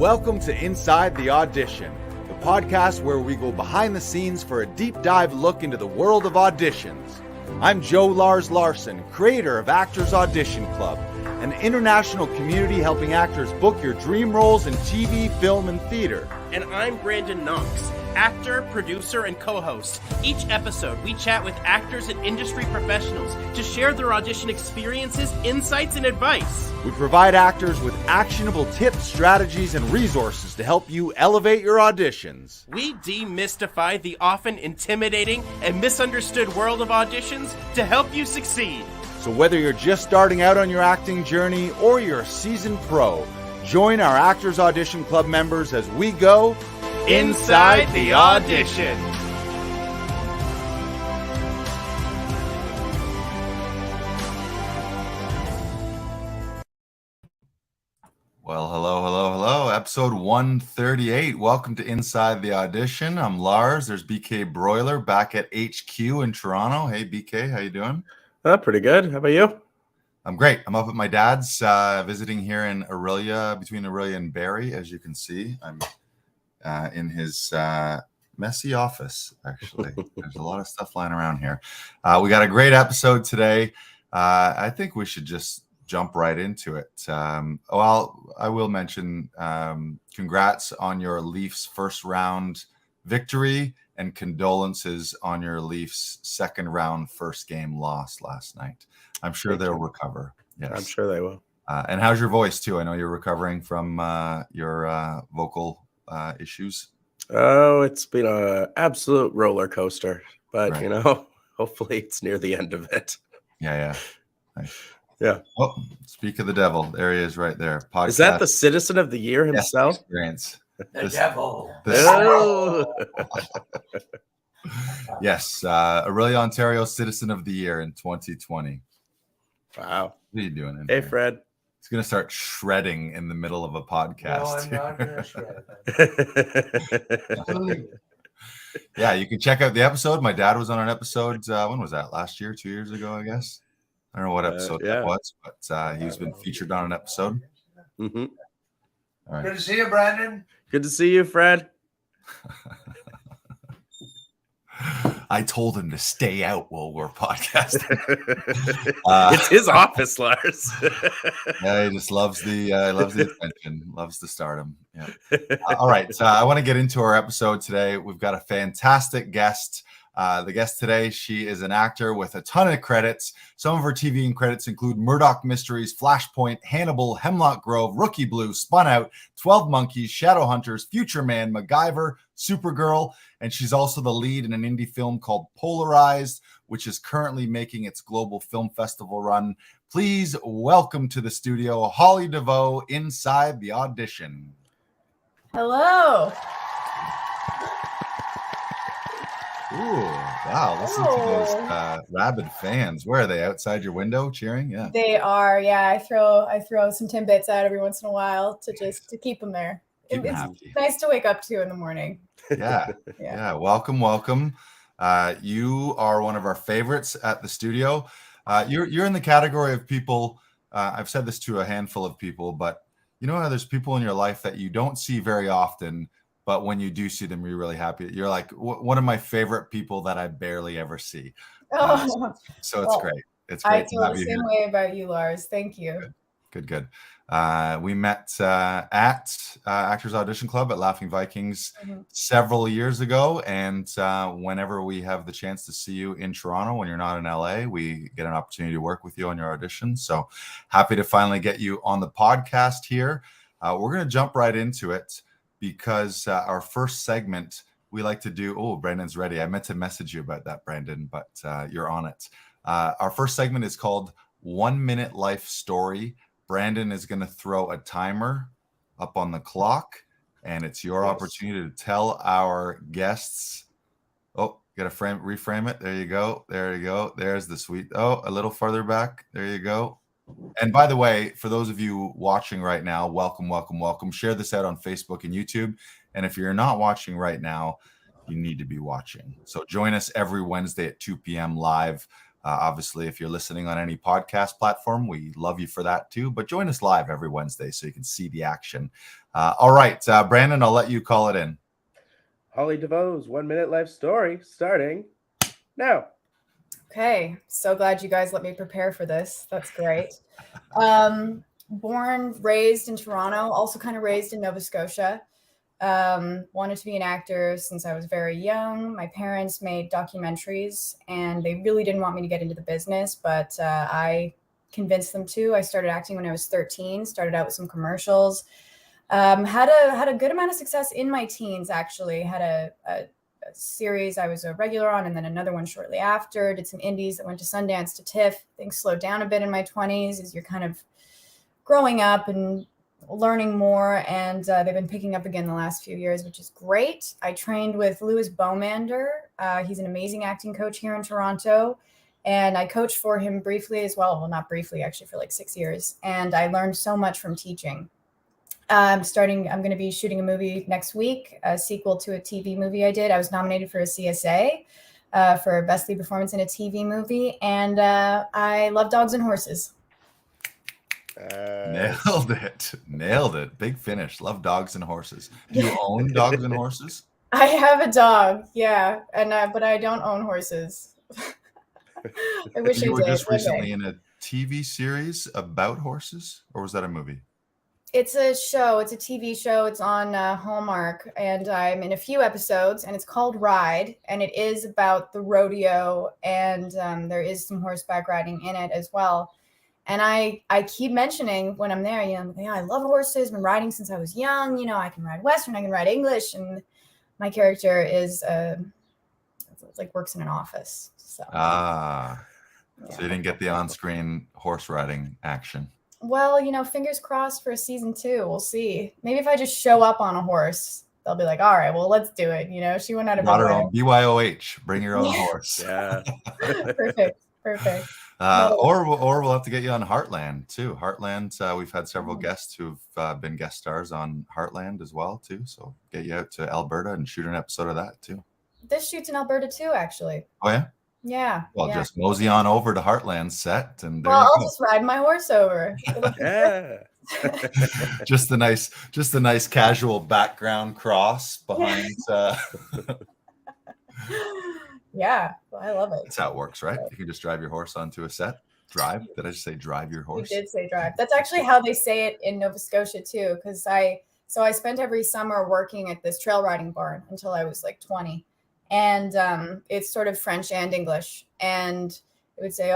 Welcome to Inside the Audition, the podcast where we go behind the scenes for a deep dive look into the world of auditions. I'm Joe Lars Larson, creator of Actors Audition Club, an international community helping actors book your dream roles in TV, film, and theater. And I'm Brandon Knox, actor, producer, and co-host. Each episode, we chat with actors and industry professionals to share their audition experiences, insights, and advice. We provide actors with actionable tips, strategies, and resources to help you elevate your auditions. We demystify the often intimidating and misunderstood world of auditions to help you succeed. So whether you're just starting out on your acting journey or you're a seasoned pro, join our Actors Audition Club members as we go Inside the Audition. Well, hello. Episode 138. Welcome to Inside the Audition. I'm Lars. There's BK Broiler back at HQ in Toronto. Hey, BK, how you doing? Pretty good. How about you? I'm great. I'm up at my dad's, visiting here in Aurelia, between Aurelia and Barrie. As you can see, I'm in his messy office, actually. There's a lot of stuff lying around here. We got a great episode today. I think we should just jump right into it. Well, I will mention congrats on your Leafs first round victory and condolences on your Leafs second round first game loss last night. I'm sure they'll recover. Yes. I'm sure they will. And how's your voice too? I know you're recovering from your vocal issues. Oh, it's been an absolute roller coaster, but right. You know, hopefully it's near the end of it. Yeah. Nice. Yeah. Oh, speak of the devil. There he is right there. Podcast. Is that the Citizen of the Year himself? Experience. The devil. Yes. Aurelia, Ontario Citizen of the Year in 2020. Wow. What are you doing in Hey, here? Fred. He's going to start shredding in the middle of a podcast. No, I'm not going to shred. Yeah, you can check out the episode. My dad was on an episode. When was that? Last year? 2 years ago, I guess. I don't know what episode that was, but he's been featured on an episode. Mm-hmm. All right. Good to see you, Brandon. Good to see you, Fred. I told him to stay out while we're podcasting. It's his office, Lars. Yeah, he just loves the attention, loves the stardom. Yeah. All right, I want to get into our episode today. We've got a fantastic guest. The guest today, she is an actor with a ton of credits. Some of her TV credits include Murdoch Mysteries, Flashpoint, Hannibal, Hemlock Grove, Rookie Blue, Spun Out, 12 Monkeys, Shadowhunters, Future Man, MacGyver, Supergirl, and she's also the lead in an indie film called Polarized, which is currently making its global film festival run. Please welcome to the studio, Holly Deveaux, Inside the Audition. Hello. Ooh, wow. Listen to those rabid fans. Where are they? Outside your window cheering? Yeah. They are. Yeah, I throw some Timbits out every once in a while to keep them there. Keep 'em It's happy. nice to wake up to in the morning. Yeah. Yeah. Welcome. You are one of our favorites at the studio. You're in the category of people. I've said this to a handful of people, but you know how there's people in your life that you don't see very often, but when you do see them, you're really happy. You're like one of my favorite people that I barely ever see. So it's great. It's great I to feel have the you same here. way about you, Lars. Thank you. Good. We met at Actors Audition Club at Laughing Vikings several years ago. And whenever we have the chance to see you in Toronto, when you're not in LA, we get an opportunity to work with you on your auditions. So happy to finally get you on the podcast here. We're going to jump right into it because our first segment we like to do. Oh, Brandon's ready. I meant to message you about that, Brandon, but you're on it. Our first segment is called 1 Minute Life Story. Brandon is going to throw a timer up on the clock, and it's your opportunity to tell our guests. Oh, got to reframe it. There you go. There's the sweet. Oh, a little farther back. There you go. And by the way, for those of you watching right now, welcome. Share this out on Facebook and YouTube. And if you're not watching right now, you need to be watching. So join us every Wednesday at 2 p.m. live Obviously, if you're listening on any podcast platform, we love you for that too. But join us live every Wednesday so you can see the action. All right, Brandon, I'll let you call it in. Holly Deveaux's 1 minute life story starting now. Okay, so glad you guys let me prepare for this. That's great. Born, raised in Toronto, also kind of raised in Nova Scotia. Wanted to be an actor since I was very young. My parents made documentaries and they really didn't want me to get into the business, but I convinced them to. I started acting when I was 13, started out with some commercials. Had a good amount of success in my teens, actually. Had a series I was a regular on, and then another one shortly after. Did some indies that went to Sundance, to TIFF. Things slowed down a bit in my 20s as you're kind of growing up and learning more, and they've been picking up again the last few years, which is great. I trained with Louis Beaumander. He's an amazing acting coach here in Toronto, and I coached for him briefly as well. Well, not briefly, actually, for like 6 years, and I learned so much from teaching. I'm going to be shooting a movie next week, a sequel to a TV movie I did. I was nominated for a CSA for Best Lead Performance in a TV movie, and I love dogs and horses. Nailed it. Big finish. Love dogs and horses. Do you own dogs and horses? I have a dog, yeah, and but I don't own horses. I wish I did. You were just recently in a TV series about horses, or was that a movie? It's a show. It's a TV show. It's on Hallmark, and I'm in a few episodes, and it's called Ride, and it is about the rodeo, and there is some horseback riding in it as well. And I keep mentioning when I'm there, I love horses. I've been riding since I was young. I can ride Western, I can ride English, and my character is like works in an office. So so you didn't get the on-screen horse riding action. Well, fingers crossed for season 2. We'll see. Maybe if I just show up on a horse, they'll be like, all right, well, let's do it. She went out of her own. BYOH, bring your own horse. Yeah. Perfect. Or we'll have to get you on Heartland too. Heartland, we've had several guests who've been guest stars on Heartland as well too. So get you out to Alberta and shoot an episode of that too. This shoots in Alberta too, actually. Oh yeah? Yeah. Well, just mosey on over to Heartland set, and I'll just ride my horse over. Yeah. just the nice casual background cross behind. Yeah, well, I love it. That's how it works, right? You can just drive your horse onto a set. Drive? Did I just say drive your horse? You did say drive. That's actually how they say it in Nova Scotia too, because I spent every summer working at this trail riding barn until I was like 20. And it's sort of French and English. And it would say,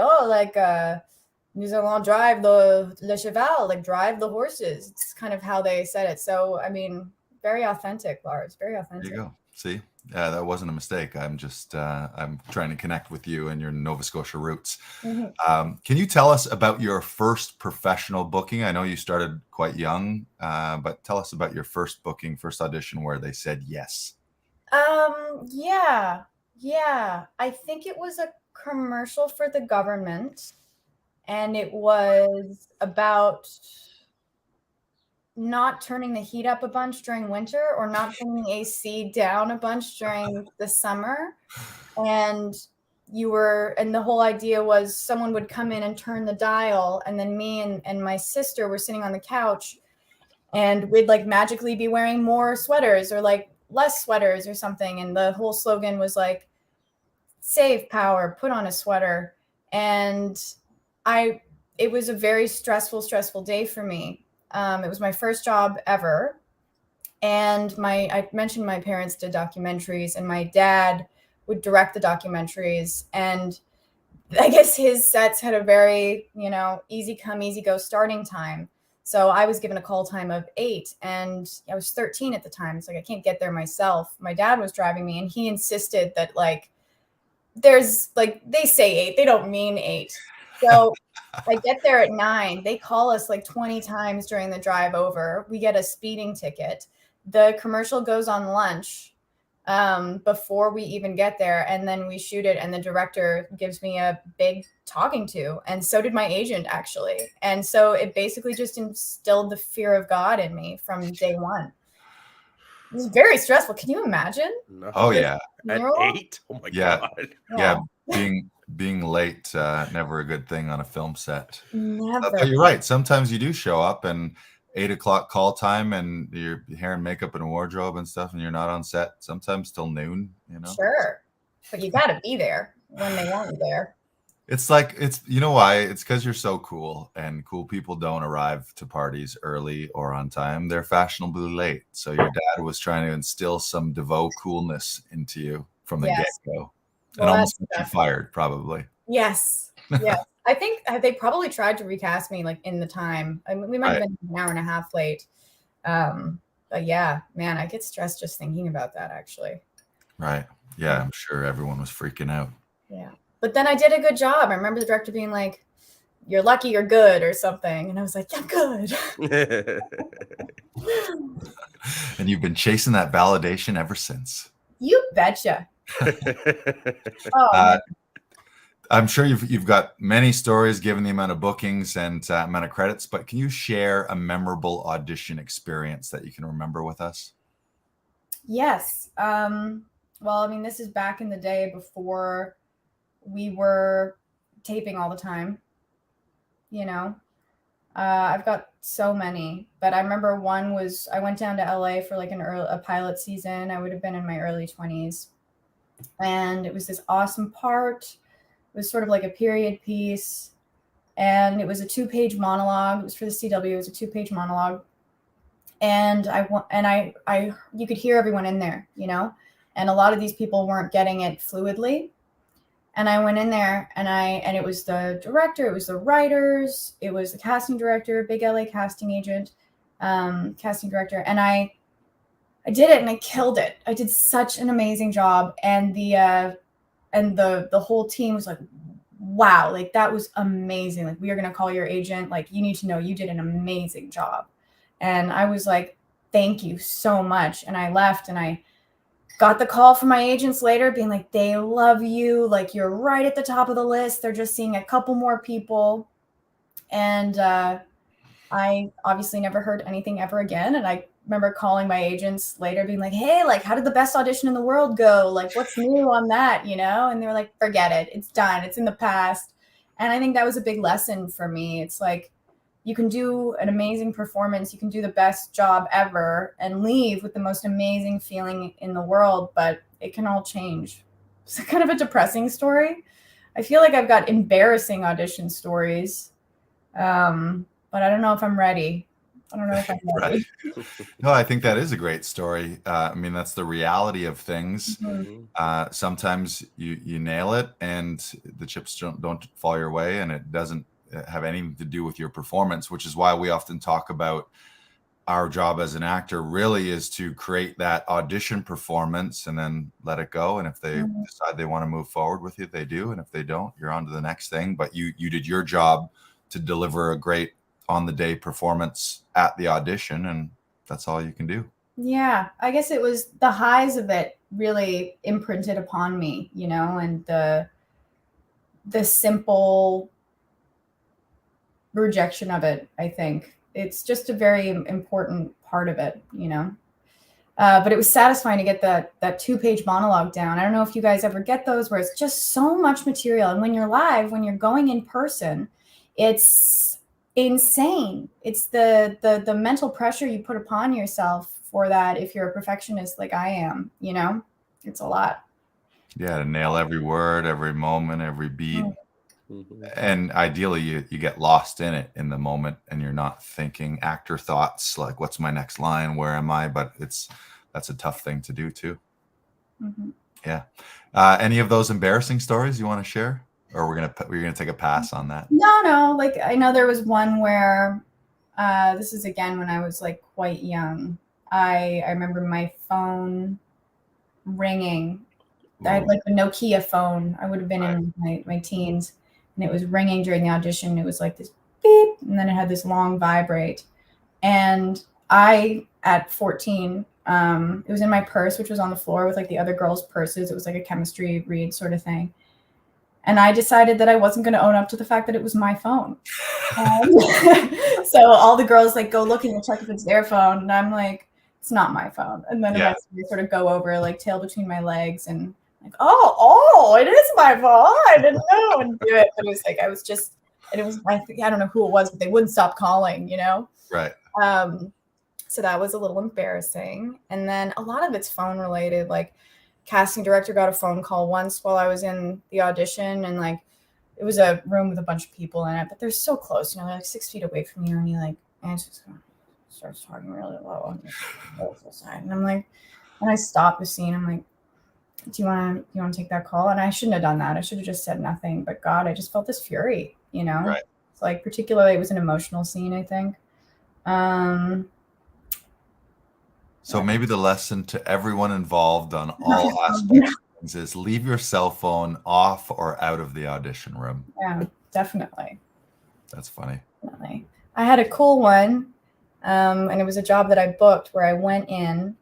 nous allons drive le cheval, like drive the horses. It's kind of how they said it. So, I mean, very authentic, Lars, very authentic. There you go. See, that wasn't a mistake. I'm just, I'm trying to connect with you and your Nova Scotia roots. Mm-hmm. Can you tell us about your first professional booking? I know you started quite young, but tell us about your first booking, first audition where they said yes. Yeah. I think it was a commercial for the government, and it was about not turning the heat up a bunch during winter or not turning the AC down a bunch during the summer. And the whole idea was someone would come in and turn the dial, and then me and my sister were sitting on the couch, and we'd like magically be wearing more sweaters or like less sweaters or something. And the whole slogan was like, save power, put on a sweater. And it was a very stressful day for me. It was my first job ever. And I mentioned my parents did documentaries, and my dad would direct the documentaries. And I guess his sets had a very, easy come, easy go starting time. So I was given a call time of 8, and I was 13 at the time. It's like, I can't get there myself. My dad was driving me, and he insisted that there's they say 8, they don't mean 8. So I get there at 9. They call us 20 times during the drive over. We get a speeding ticket. The commercial goes on lunch before we even get there. And then we shoot it, and the director gives me a big talking to. And so did my agent, actually. And so it basically just instilled the fear of God in me from day one. It was very stressful. Can you imagine? No. Oh, yeah. At 8? Oh, my God. Yeah. being late, never a good thing on a film set. Never. But you're right. Sometimes you do show up and 8 o'clock call time and your hair and makeup and wardrobe and stuff, and you're not on set sometimes till noon, you know? Sure. But you got to be there when they want you there. It's like, you know why? It's because you're so cool, and cool people don't arrive to parties early or on time. They're fashionably late. So your dad was trying to instill some Deveaux coolness into you from the get-go. And almost got you fired, probably. Yes. Yes. I think they probably tried to recast me like in the time. I mean, we might have been an hour and a half late. But yeah, man, I get stressed just thinking about that, actually. Right. Yeah, I'm sure everyone was freaking out. Yeah. But then I did a good job. I remember the director being like, "You're lucky you're good," or something. And I was like, "Yeah, good." And you've been chasing that validation ever since. You betcha. Oh, I'm sure you've got many stories given the amount of bookings and amount of credits, but can you share a memorable audition experience that you can remember with us? yes. Well, I mean, this is back in the day before we were taping all the time, you know. I've got so many, but I remember one was I went down to LA for like a pilot season. I would have been in my early 20s, and it was this awesome part. It was sort of like a period piece, and it was a 2-page monologue. It was for the CW. It was a 2-page monologue, and you could hear everyone in there, you know, and a lot of these people weren't getting it fluidly. And I went in there, and it was the director, it was the writers, it was the casting director, big LA casting agent, casting director, and I did it, and I killed it. I did such an amazing job, and the whole team was like, "Wow, like that was amazing! Like we are gonna call your agent. Like you need to know you did an amazing job." And I was like, "Thank you so much." And I left, and I got the call from my agents later being like, "They love you. Like you're right at the top of the list. They're just seeing a couple more people." And I obviously never heard anything ever again. And I remember calling my agents later being like, "Hey, like how did the best audition in the world go? Like what's new on that, you know?" And they were like, "Forget it. It's done. It's in the past." And I think that was a big lesson for me. It's like, you can do an amazing performance, you can do the best job ever and leave with the most amazing feeling in the world, but it can all change. It's kind of a depressing story. I feel like I've got embarrassing audition stories, but I don't know if I'm ready. I don't know if I'm ready. Right. No, I think that is a great story. I mean, that's the reality of things. Mm-hmm. Sometimes you nail it and the chips don't fall your way, and it doesn't have anything to do with your performance, which is why we often talk about our job as an actor really is to create that audition performance and then let it go. And if they decide they want to move forward with you, they do. And if they don't, you're on to the next thing. But you did your job to deliver a great on the day performance at the audition, and that's all you can do. Yeah, I guess it was the highs of it really imprinted upon me, you know, and the simple rejection of it. I think it's just a very important part of it, you know. But it was satisfying to get that 2-page monologue down. I don't know if you guys ever get those where it's just so much material, and when you're live, when you're going in person, it's insane. It's the mental pressure you put upon yourself for that. If you're a perfectionist like I am, you know, it's a lot. Yeah, to nail every word, every moment, every beat. And ideally you get lost in it in the moment, and you're not thinking actor thoughts like, what's my next line, where am I? But that's a tough thing to do too. Yeah. Any of those embarrassing stories you want to share, or we're gonna take a pass on that? No, like I know there was one where this is again when I was like quite young. I remember my phone ringing. I had like a Nokia phone. I would have been in my teens. And it was ringing during the audition. It was like this beep, and then it had this long vibrate. And I, at 14, it was in my purse, which was on the floor with like the other girls' purses. It was like a chemistry read sort of thing. And I decided that I wasn't going to own up to the fact that it was my phone. So all the girls like go looking and check if it's their phone. And I'm like, it's not my phone. And then eventually sort of go over like tail between my legs and Like, oh, it is my fault. I didn't know and do it. But it was like, I don't know who it was, but they wouldn't stop calling, Right. So that was a little embarrassing. And then a lot of it's phone related. Like casting director got a phone call once while I was in the audition, and like it was a room with a bunch of people in it, but they're so close, they're like 6 feet away from you, and he like answers, starts talking really low on the side, and I'm like, and I stopped the scene. I'm like, do you want to take that call? And I shouldn't have done that. I should have just said nothing. But God, I just felt this fury, Right. It's like, particularly, it was an emotional scene, I think. So maybe the lesson to everyone involved on all aspects of things is leave your cell phone off or out of the audition room. Yeah, definitely. That's funny. Definitely. I had a cool one, and it was a job that I booked where I went in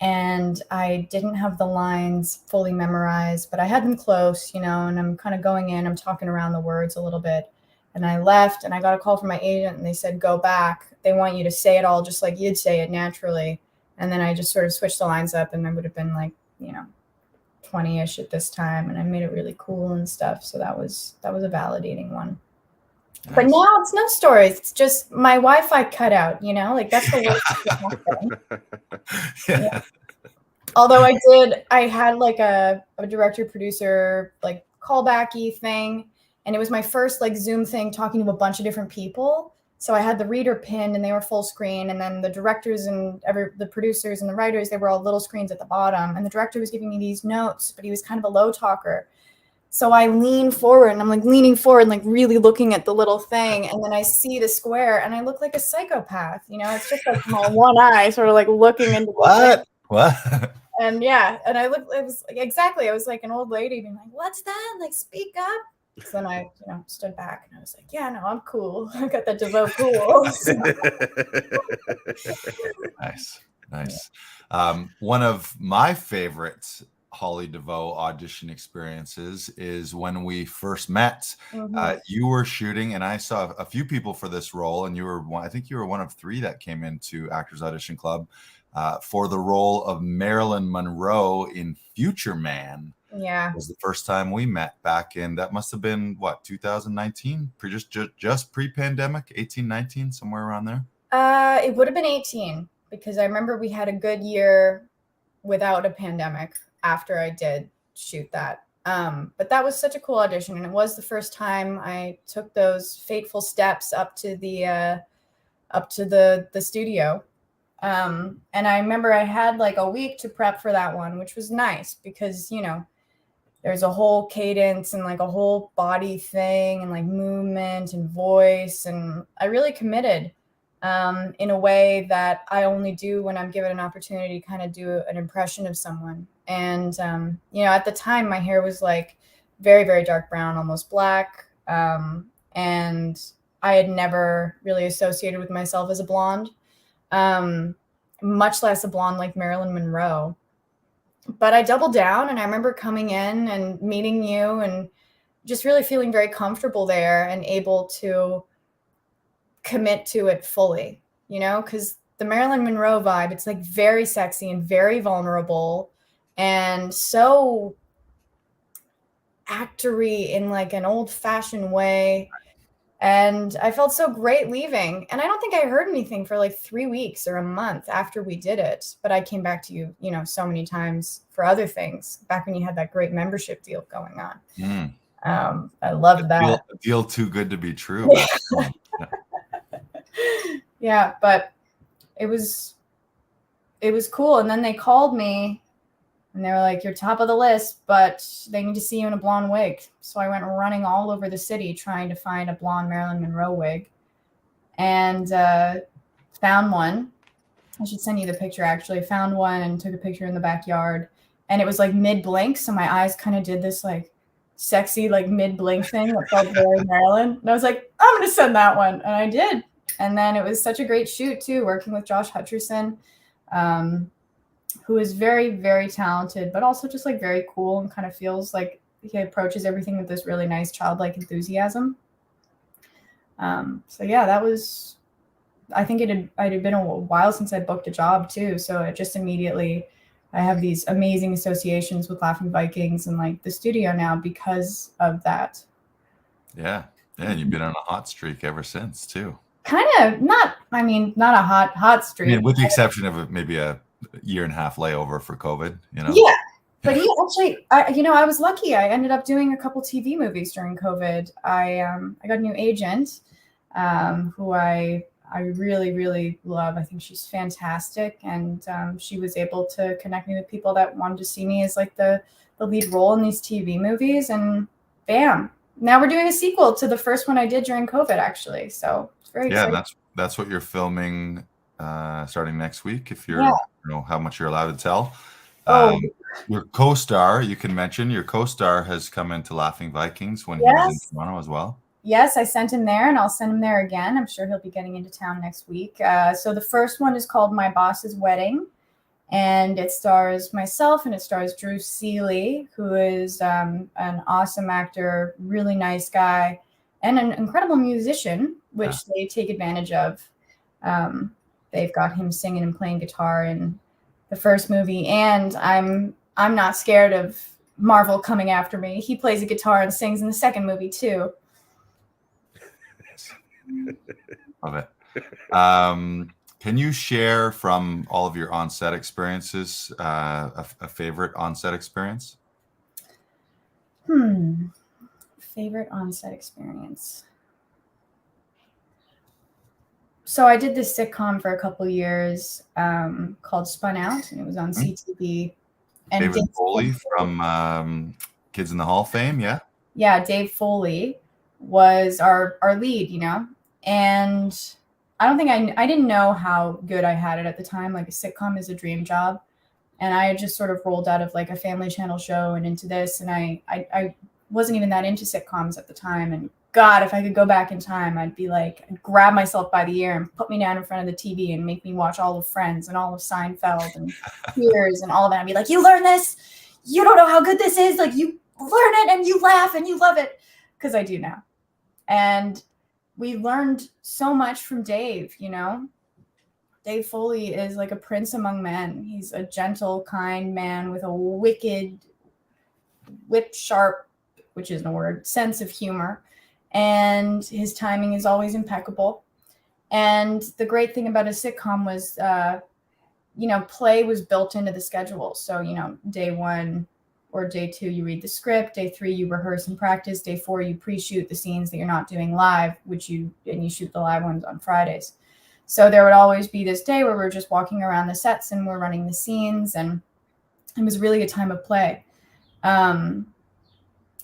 and I didn't have the lines fully memorized, but I had them close, and I'm kind of going in, I'm talking around the words a little bit. And I left and I got a call from my agent and they said, go back. They want you to say it all just like you'd say it naturally. And then I just sort of switched the lines up, and I would have been like, 20-ish at this time. And I made it really cool and stuff. So that was a validating one. Nice. But now it's no stories. It's just my Wi-Fi cut out, like that's the worst thing. Yeah. Although I had like a director producer, like callbacky thing. And it was my first like Zoom thing talking to a bunch of different people. So I had the reader pinned and they were full screen. And then the directors and the producers and the writers, they were all little screens at the bottom. And the director was giving me these notes, but he was kind of a low talker. So I lean forward and I'm like leaning forward, like really looking at the little thing. And then I see the square and I look like a psychopath. It's just like my one eye sort of like looking into what? And yeah. And it was like, exactly. I was like an old lady being like, what's that? Like, speak up. So then I, stood back and I was like, yeah, no, I'm cool. I got that Deveaux cool. Nice. One of my favorite Holly Deveaux audition experiences is when we first met. Mm-hmm. You were shooting, and I saw a few people for this role, and I think you were one of 3 that came into Actors Audition Club for the role of Marilyn Monroe in Future Man. Yeah, it was the first time we met back in, that must have been what, 2019, just pre-pandemic, 18, 19, somewhere around there. It would have been 18 because I remember we had a good year without a pandemic after I did shoot that. But that was such a cool audition, and it was the first time I took those fateful steps up to the studio. And I remember I had like a week to prep for that one, which was nice because there's a whole cadence and like a whole body thing and like movement and voice. And I really committed in a way that I only do when I'm given an opportunity to kind of do an impression of someone. And, at the time my hair was like very, very dark brown, almost black. And I had never really associated with myself as a blonde, much less a blonde like Marilyn Monroe. But I doubled down, and I remember coming in and meeting you and just really feeling very comfortable there and able to commit to it fully, because the Marilyn Monroe vibe, it's like very sexy and very vulnerable and so actory in like an old fashioned way. And I felt so great leaving. And I don't think I heard anything for like 3 weeks or a month after we did it. But I came back to you, so many times for other things back when you had that great membership deal going on. I loved that. A deal too good to be true. Yeah, but it was cool. And then they called me and they were like, you're top of the list, but they need to see you in a blonde wig. So I went running all over the city trying to find a blonde Marilyn Monroe wig and found one. I should send you the picture, actually. Found one and took a picture in the backyard. And it was like mid-blink, so my eyes kind of did this like sexy like mid-blink thing that felt very Marilyn. And I was like, I'm going to send that one. And I did. And then it was such a great shoot, too, working with Josh Hutcherson, who is very, very talented, but also just like very cool and kind of feels like he approaches everything with this really nice childlike enthusiasm. So yeah, that was, I think it had been a while since I booked a job too. So it just immediately I have these amazing associations with Laughing Vikings and like the studio now because of that. Yeah. And you've been on a hot streak ever since too. Kind of not a hot streak. I mean, with the exception of maybe a year and a half layover for COVID, you know? Yeah. But he actually, I was lucky. I ended up doing a couple TV movies during COVID. I got a new agent who I really, really love. I think she's fantastic. And she was able to connect me with people that wanted to see me as like the lead role in these TV movies. And bam. Now we're doing a sequel to the first one I did during COVID, actually. So it's very exciting. That's what you're filming starting next week, if you're, you know, how much you're allowed to tell. Your co-star, you can mention, your co-star has come into Laughing Vikings when he was in Toronto as well. Yes, I sent him there and I'll send him there again. I'm sure he'll be getting into town next week. So the first one is called My Boss's Wedding, and it stars myself and it stars Drew Seeley, who is an awesome actor, really nice guy, and an incredible musician, which they take advantage of. They've got him singing and playing guitar in the first movie, and I'm not scared of Marvel coming after me. He plays a guitar and sings in the second movie too. Love it. Can you share from all of your on-set experiences a favorite on-set experience? Favorite on-set experience. So I did this sitcom for a couple years called Spun Out, and it was on CTV. And David Foley from Kids in the Hall fame, yeah? Yeah, Dave Foley was our lead, you know? And I don't think I didn't know how good I had it at the time. Like, a sitcom is a dream job. And I had just sort of rolled out of like a Family Channel show and into this. And I wasn't even that into sitcoms at the time. And God, if I could go back in time, I'd grab myself by the ear and put me down in front of the TV and make me watch all of Friends and all of Seinfeld and Cheers and all of that. I'd be like, you learn this? You don't know how good this is. Like, you learn it and you laugh and you love it. Because I do now. And we learned so much from Dave, you know? Dave Foley is like a prince among men. He's a gentle, kind man with a wicked, whip-sharp, which isn't a word, sense of humor. And his timing is always impeccable. And the great thing about a sitcom was, play was built into the schedule. So, day one or day two, you read the script. Day three, you rehearse and practice. Day four, you pre-shoot the scenes that you're not doing live, and you shoot the live ones on Fridays. So there would always be this day where we're just walking around the sets and we're running the scenes. And it was really a time of play.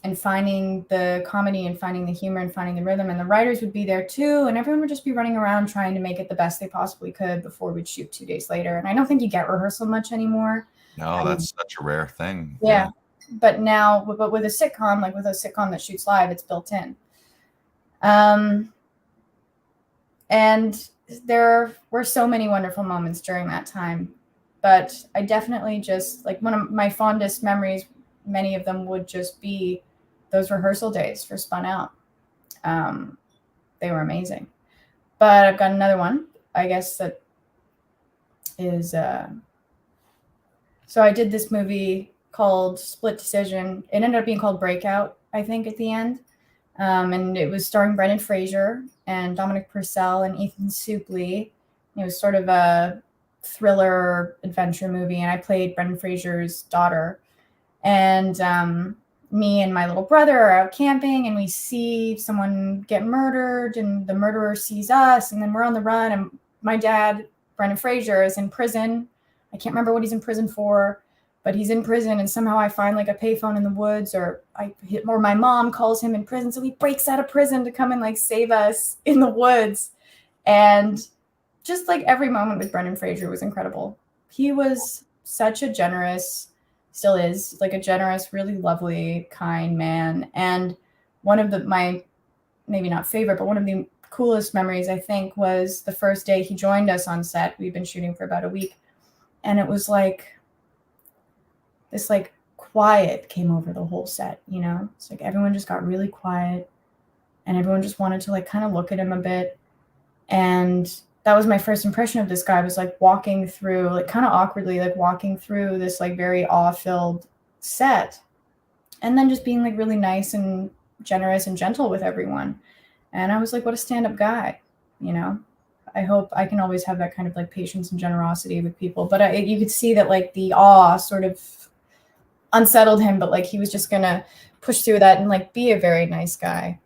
And finding the comedy and finding the humor and finding the rhythm, and the writers would be there too. And everyone would just be running around trying to make it the best they possibly could before we'd shoot 2 days later. And I don't think you get rehearsal much anymore. No, that's such a rare thing. Yeah. But now, but with a sitcom, like with a sitcom that shoots live, it's built in. And there were so many wonderful moments during that time. But I definitely just, like, one of my fondest memories, many of them would just be those rehearsal days for Spun Out. They were amazing. But I've got another one, I guess, that is... So I did this movie called Split Decision. It ended up being called Breakout, I think, at the end. And it was starring Brendan Fraser and Dominic Purcell and Ethan Suplee. It was sort of a thriller adventure movie, and I played Brendan Fraser's daughter. And me and my little brother are out camping, and we see someone get murdered, and the murderer sees us, and then we're on the run, and my dad, Brendan Fraser, is in prison. I can't remember what he's in prison for, but he's in prison, and somehow I find like a payphone in the woods, or my mom calls him in prison, so he breaks out of prison to come and like save us in the woods. And just like every moment with Brendan Fraser was incredible. He was such a generous, still is, like a generous, really lovely, kind man. And one of my, maybe not favorite, but one of the coolest memories, I think, was the first day he joined us on set. We've been shooting for about a week. And it was like this like quiet came over the whole set, you know? It's like everyone just got really quiet, and everyone just wanted to like kind of look at him a bit. And that was my first impression of this guy, was like walking through, like kind of awkwardly, like walking through this like very awe-filled set, and then just being like really nice and generous and gentle with everyone. And I was like, what a stand-up guy, you know? I hope I can always have that kind of like patience and generosity with people. But you could see that like the awe sort of unsettled him, but like he was just gonna push through that and like be a very nice guy.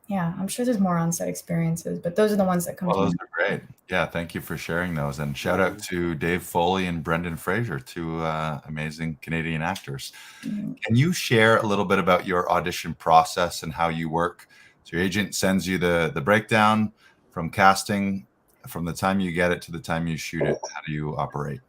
Yeah, I'm sure there's more on-set experiences, but those are the ones that come to Well, those mind. are great. Yeah, thank you for sharing those. And shout out to Dave Foley and Brendan Fraser, two amazing Canadian actors. Can you share a little bit about your audition process and how you work? So your agent sends you the breakdown from casting, from the time you get it to the time you shoot it. How do you operate?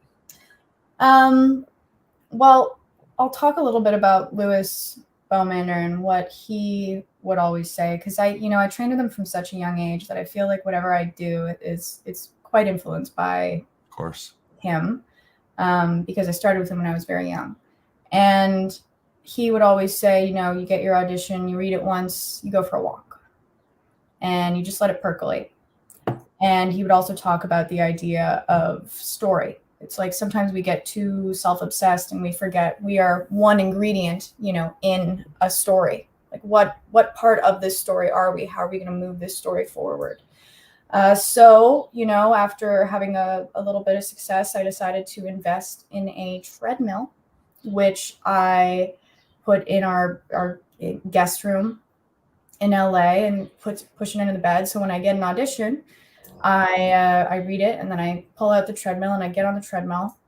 Well, I'll talk a little bit about Louis Bowmander and what he would always say, because I trained with him from such a young age that I feel like whatever I do it's quite influenced by, Of course, him, because I started with him when I was very young. And he would always say, you get your audition, you read it once, you go for a walk, and you just let it percolate. And he would also talk about the idea of story. It's like sometimes we get too self-obsessed and we forget we are one ingredient, in a story. Like what part of this story are we? How are we going to move this story forward? So, after having a little bit of success, I decided to invest in a treadmill, which I put in our guest room in LA and push it into the bed. So when I get an audition, I read it, and then I pull out the treadmill and I get on the treadmill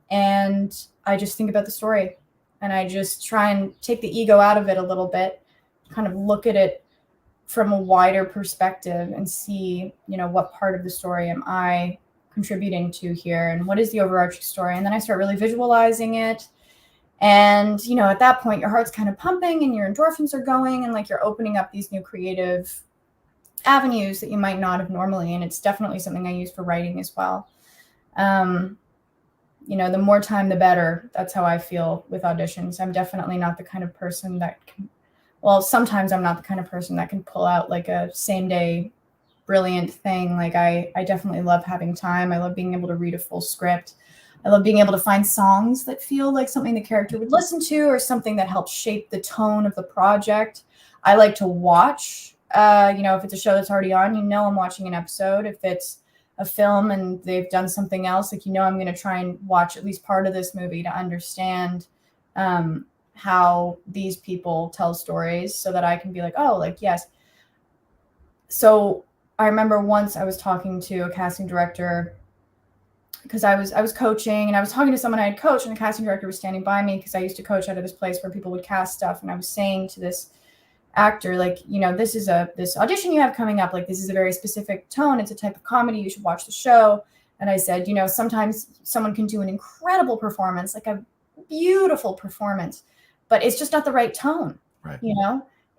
and I just think about the story, and I just try and take the ego out of it a little bit, kind of look at it from a wider perspective and see, what part of the story am I contributing to here, and what is the overarching story? And then I start really visualizing it. And, at that point, your heart's kind of pumping and your endorphins are going, and like you're opening up these new creative avenues that you might not have normally. And it's definitely something I use for writing as well. The more time, the better. That's how I feel with auditions. I'm definitely not the kind of person that can, sometimes I'm not the kind of person that can pull out like a same day brilliant thing. Like I definitely love having time. I love being able to read a full script. I love being able to find songs that feel like something the character would listen to, or something that helps shape the tone of the project. I like to watch, if it's a show that's already on, I'm watching an episode. If it's a film and they've done something else, like, I'm going to try and watch at least part of this movie to understand how these people tell stories, so that I can be like, oh, like, yes. So I remember once I was talking to a casting director, because I was coaching, and I was talking to someone I had coached, and the casting director was standing by me, because I used to coach out of this place where people would cast stuff. And I was saying to this actor, like, this is this audition you have coming up, like, this is a very specific tone, it's a type of comedy, you should watch the show. And I said, sometimes someone can do an incredible performance, like a beautiful performance, but it's just not the right tone. Right.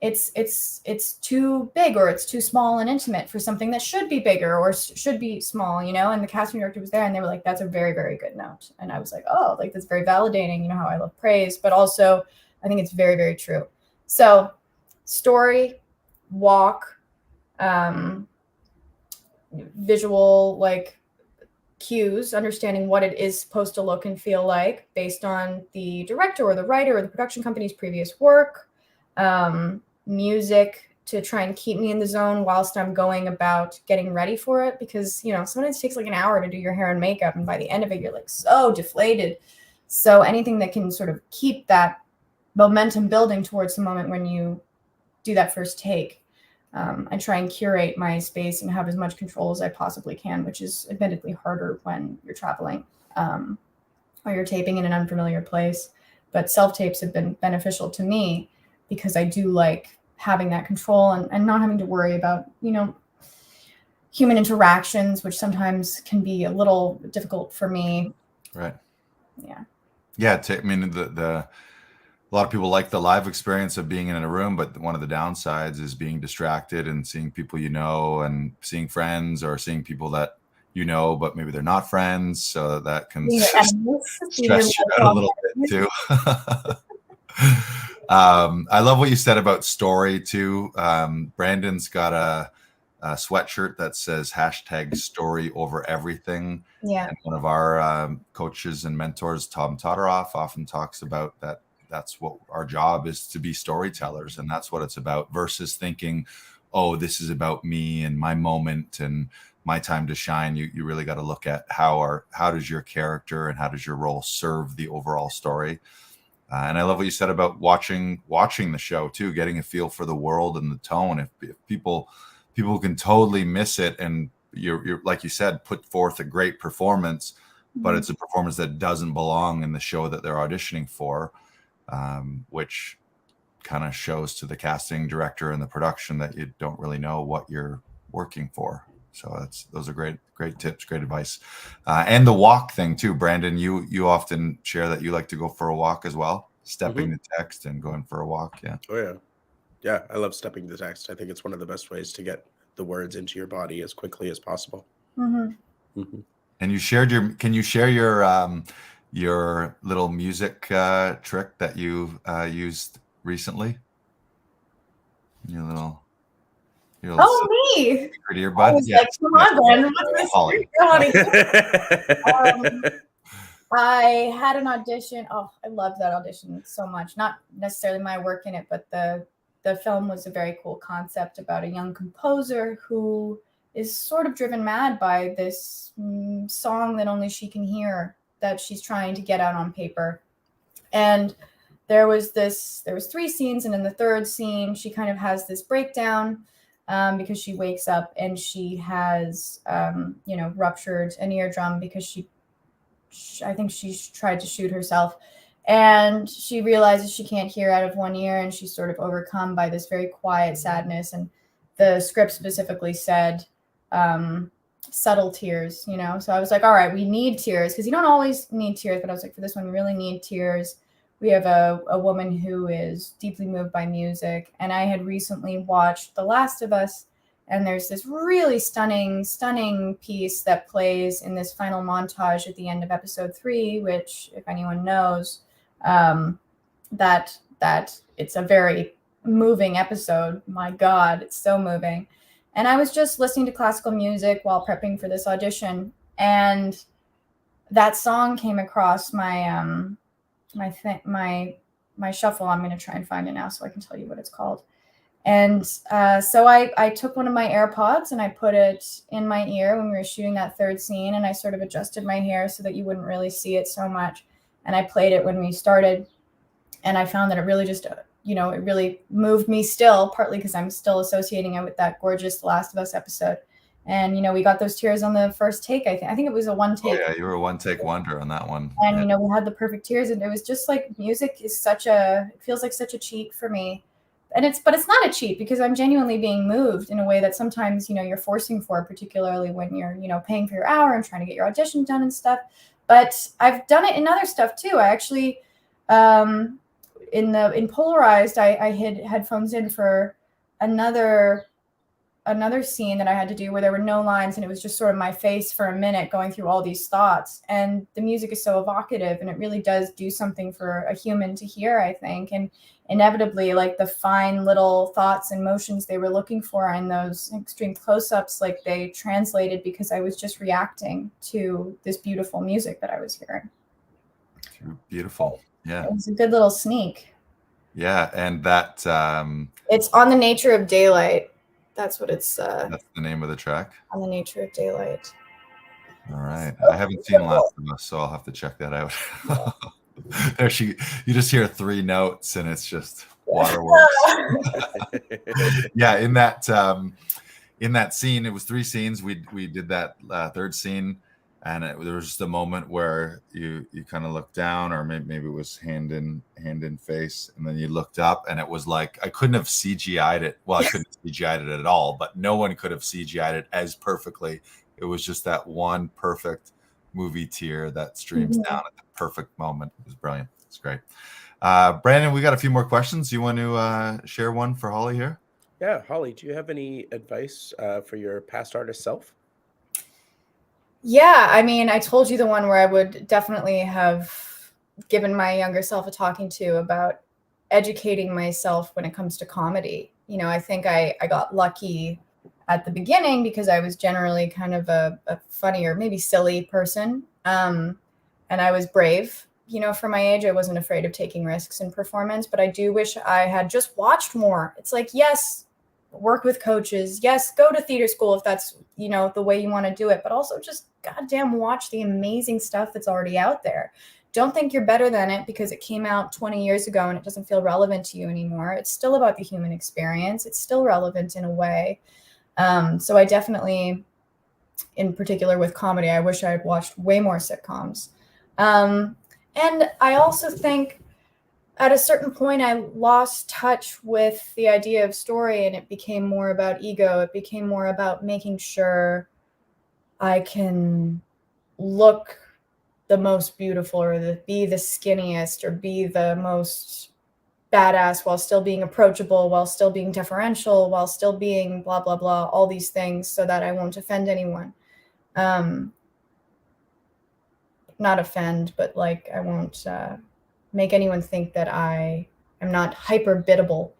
It's too big, or it's too small and intimate for something that should be bigger or should be small, and the casting director was there, and they were like, that's a very, very good note. And I was like, oh, like, that's very validating, how I love praise, but also I think it's very, very true. So story, walk, visual, like, cues, understanding what it is supposed to look and feel like based on the director or the writer or the production company's previous work, music to try and keep me in the zone whilst I'm going about getting ready for it, because sometimes it takes like an hour to do your hair and makeup, and by the end of it you're like so deflated. So anything that can sort of keep that momentum building towards the moment when you do that first take. I try and curate my space and have as much control as I possibly can, which is admittedly harder when you're traveling or you're taping in an unfamiliar place. But self-tapes have been beneficial to me, because I do like having that control and not having to worry about, human interactions, which sometimes can be a little difficult for me. Right. Yeah. Yeah. A lot of people like the live experience of being in a room, but one of the downsides is being distracted and seeing people and seeing friends, or seeing people that but maybe they're not friends. So that can stress you out a little bit too. I love what you said about story too. Brandon's got sweatshirt that says #story over everything. Yeah. And one of our coaches and mentors, Tom Todoroff, often talks about that. That's what our job is, to be storytellers. And that's what it's about, versus thinking, oh, this is about me and my moment and my time to shine. You really got to look at how does your character and how does your role serve the overall story. And I love what you said about watching the show too, getting a feel for the world and the tone. If people can totally miss it, and you're like you said, put forth a great performance, but it's a performance that doesn't belong in the show that they're auditioning for, which kind of shows to the casting director and the production that you don't really know what you're working for. So those are great tips, great advice. And the walk thing too, Brandon, you often share that you like to go for a walk as well, stepping the text and going for a walk. Yeah. Oh yeah. Yeah, I love stepping the text. I think it's one of the best ways to get the words into your body as quickly as possible. Mm-hmm. Mm-hmm. And can you share your little music trick that you used recently? Your little me. secret earbud. I was like, come on, Brandon, what's this? I had an audition. Oh, I loved that audition so much. Not necessarily my work in it, but the film was a very cool concept about a young composer who is sort of driven mad by this song that only she can hear, that she's trying to get out on paper. And there was 3 scenes, and in the third scene, she kind of has this breakdown because she wakes up and she has, ruptured an eardrum because I think she tried to shoot herself. And she realizes she can't hear out of one ear, and she's sort of overcome by this very quiet sadness. And the script specifically said subtle tears, So I was like, all right, we need tears, because you don't always need tears. But I was like, for this one, we really need tears. We have a woman who is deeply moved by music. And I had recently watched The Last of Us, and there's this really stunning piece that plays in this final montage at the end of episode 3, which, if anyone knows, that it's a very moving episode. My God, it's so moving. And I was just listening to classical music while prepping for this audition, and that song came across my my shuffle. I'm going to try and find it now so I can tell you what it's called. And so I took one of my AirPods and I put it in my ear when we were shooting that third scene, and I sort of adjusted my hair so that you wouldn't really see it so much. And I played it when we started, and I found that it really just, it really moved me still, partly because I'm still associating it with that gorgeous Last of Us episode. And, we got those tears on the first take. I think it was a one take. Oh, yeah, you were a one take wonder on that one. And, we had the perfect tears, and it was just like, music is it feels like such a cheat for me. But it's not a cheat, because I'm genuinely being moved in a way that sometimes, you're forcing for, particularly when you're, paying for your hour and trying to get your audition done and stuff. But I've done it in other stuff too. I actually, in Polarized, I had headphones in for another scene that I had to do where there were no lines, and it was just sort of my face for a minute going through all these thoughts. And the music is so evocative, and it really does do something for a human to hear, I think. And inevitably, like, the fine little thoughts and motions they were looking for in those extreme close-ups, like, they translated because I was just reacting to this beautiful music that I was hearing. Beautiful. Yeah. It was a good little sneak. Yeah. And that it's On the Nature of Daylight. That's what it's that's the name of the track. On the Nature of Daylight. All right. I haven't seen Last of Us, so I'll have to check that out. There you just hear 3 notes and it's just waterworks. Yeah, in that scene, it was 3 scenes. We did that third scene, and there was just a moment where you kind of looked down, or maybe it was hand in face, and then you looked up, and it was like I couldn't have CGI'd it. Well, I couldn't have CGI'd it at all, but no one could have CGI'd it as perfectly. It was just that one perfect movie tear that streams down at the perfect moment. It was brilliant. It's great. Brandon, we got a few more questions. You want to share one for Holly here? Yeah, Holly, do you have any advice for your past artist self? Yeah, I mean, I told you the one where I would definitely have given my younger self a talking to about educating myself when it comes to comedy. I think I got lucky at the beginning because I was generally kind of a funny or maybe silly person. And I was brave. You know, for my age, I wasn't afraid of taking risks in performance, but I do wish I had just watched more. It's like, yes, work with coaches. Yes, go to theater school if that's, you know, the way you want to do it, but also just goddamn watch the amazing stuff that's already out there. Don't think you're better than it because it came out 20 years ago and it doesn't feel relevant to you anymore. It's still about the human experience. It's still relevant in a way. So I definitely, in particular with comedy, I wish I had watched way more sitcoms. And I also think at a certain point, I lost touch with the idea of story, and it became more about ego. It became more about making sure I can look the most beautiful or be the skinniest or be the most badass while still being approachable, while still being deferential, while still being blah, blah, blah, all these things so that I won't offend anyone. Not offend, but like I won't make anyone think that I am not hyper biddable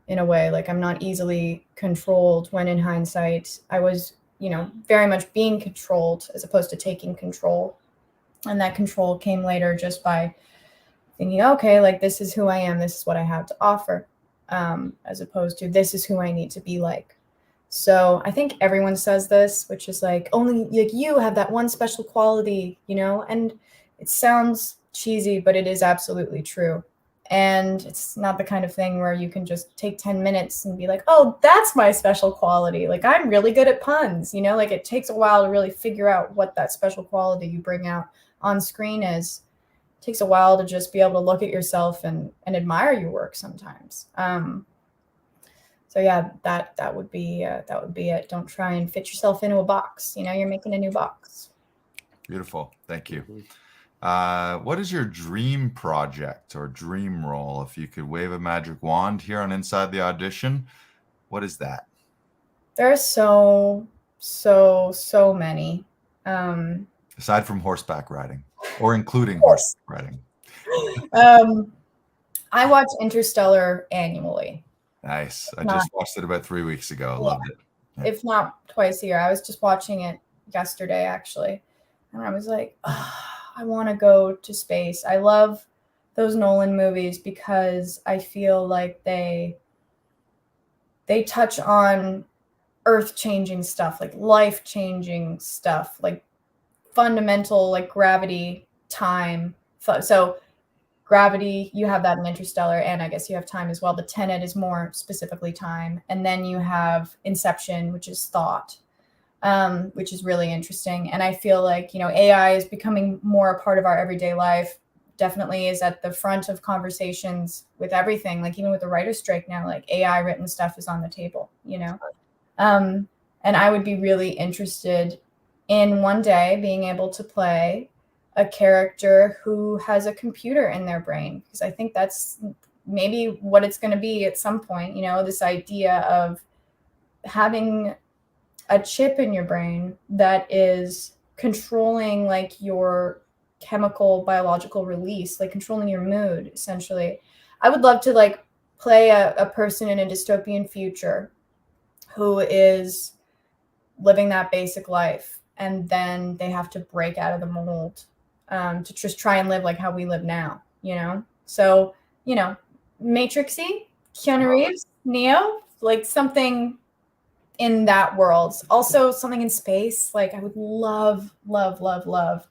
in a way. Like I'm not easily controlled when in hindsight I was, you know, very much being controlled as opposed to taking control. And that control came later just by thinking, okay, like this is who I am. This is what I have to offer, as opposed to this is who I need to be like. So I think everyone says this, which is like, only like you have that one special quality, you know, and it sounds cheesy, but it is absolutely true. And it's not the kind of thing where you can just take 10 minutes and be like, oh, that's my special quality. Like I'm really good at puns, you know, like it takes a while to really figure out what that special quality you bring out on screen is. It takes a while to just be able to look at yourself and admire your work sometimes. So yeah, that would be it. Don't try and fit yourself into a box. You know, you're making a new box. Beautiful. Thank you. What is your dream project or dream role? If you could wave a magic wand here on Inside the Audition, what is that? There are so many. Aside from horseback riding, or including horseback riding. I watch Interstellar annually. Nice. I just watched it about 3 weeks ago. I loved it. Yeah. If not twice a year. I was just watching it yesterday, actually. And I was like, oh, I want to go to space. I love those Nolan movies because I feel like they touch on earth-changing stuff, like life-changing stuff, like fundamental, like gravity, time. So gravity, you have that in Interstellar, and I guess you have time as well. But Tenet is more specifically time. And then you have Inception, which is thought, which is really interesting. And I feel like, you know, AI is becoming more a part of our everyday life, definitely is at the front of conversations with everything. Like even with the writer's strike now, like AI written stuff is on the table, you know? And I would be really interested in one day being able to play a character who has a computer in their brain, because I think that's maybe what it's going to be at some point, you know, this idea of having a chip in your brain that is controlling like your chemical biological release, like controlling your mood, essentially. I would love to like play a person in a dystopian future who is living that basic life, and then they have to break out of the mold to just try and live like how we live now, you know? So, you know, Matrixy, Keanu Reeves, Neo, like something in that world. Also something in space. Like I would love